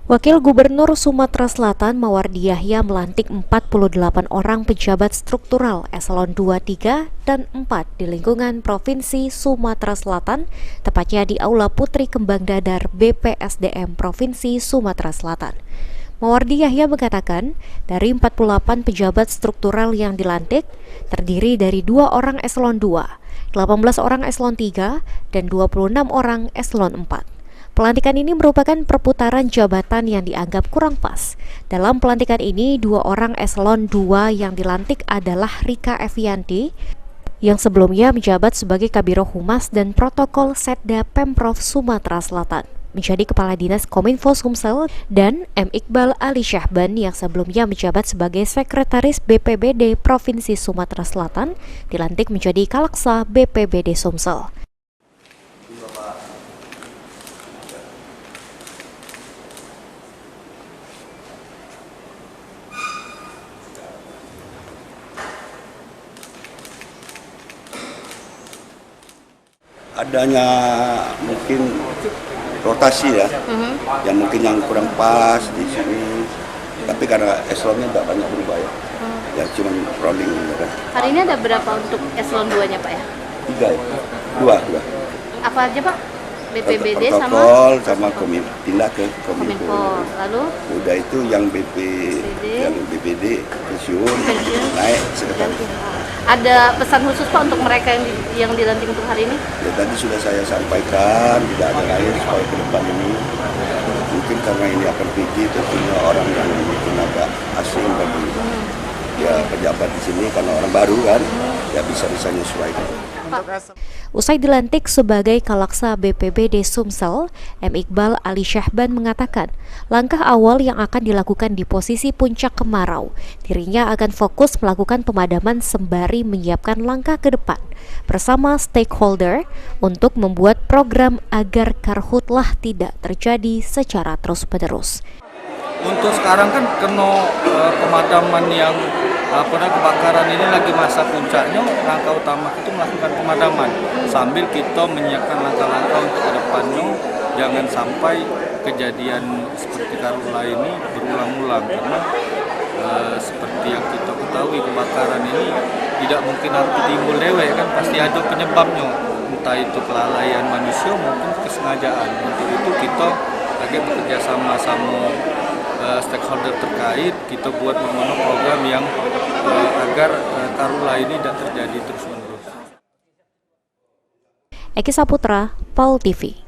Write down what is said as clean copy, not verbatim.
Wakil Gubernur Sumatera Selatan Mawardi Yahya melantik 48 orang pejabat struktural eselon 2, 3, dan 4 di lingkungan Provinsi Sumatera Selatan, tepatnya di Aula Putri Kembang Dadar BPSDM Provinsi Sumatera Selatan. Mawardi Yahya mengatakan, dari 48 pejabat struktural yang dilantik, terdiri dari 2 orang eselon 2, 18 orang eselon 3, dan 26 orang eselon 4. Pelantikan ini merupakan perputaran jabatan yang dianggap kurang pas. Dalam pelantikan ini, 2 orang eselon 2 yang dilantik adalah Rika Evianti, yang sebelumnya menjabat sebagai Kabiro Humas dan Protokol Setda Pemprov Sumatera Selatan, menjadi Kepala Dinas Kominfo Sumsel, dan M. Iqbal Ali Syahban yang sebelumnya menjabat sebagai Sekretaris BPBD Provinsi Sumatera Selatan, dilantik menjadi Kalaksa BPBD Sumsel. Adanya mungkin rotasi ya, yang mungkin yang kurang pas di sini. Tapi karena eselonnya tidak banyak berubah ya, ya cuma rolling. Ya. Hari ini ada berapa untuk eselon 2-nya Pak ya? 3 ya, 2. Apa aja Pak? BPBD protokol sama pindah ke Kominfo. Lalu? Udah itu yang BPD pensiun naik sekretaris. Ada pesan khusus Pak untuk mereka yang dilantik untuk hari ini? Ya, tadi sudah saya sampaikan, tidak ada lain supaya ke depan ini mungkin karena ini akan PJ, tentunya orang yang mungkin agak asing bagi ya pejabat di sini karena orang baru kan, ya bisa menyesuaikan. Usai dilantik sebagai Kalaksa BPBD Sumsel, M. Iqbal Ali Syahban mengatakan, langkah awal yang akan dilakukan di posisi puncak kemarau, dirinya akan fokus melakukan pemadaman sembari menyiapkan langkah ke depan bersama stakeholder untuk membuat program agar karhutlah tidak terjadi secara terus-menerus. Untuk sekarang kan kena pemadaman yang kebakaran ini lagi masa puncaknya, langkah utama itu melakukan pemadaman sambil kita menyiapkan langkah-langkah untuk ke depannya, jangan sampai kejadian seperti Karhutlah ini berulang-ulang karena seperti yang kita ketahui kebakaran ini tidak mungkin harus timbul dewek kan, pasti ada penyebabnya, entah itu kelalaian manusia maupun kesengajaan. Untuk itu kita lagi bekerja sama stakeholder terkait, kita buat program yang agar Karhutlah ini tidak terjadi terus-menerus. Eki Saputra, PAL TV.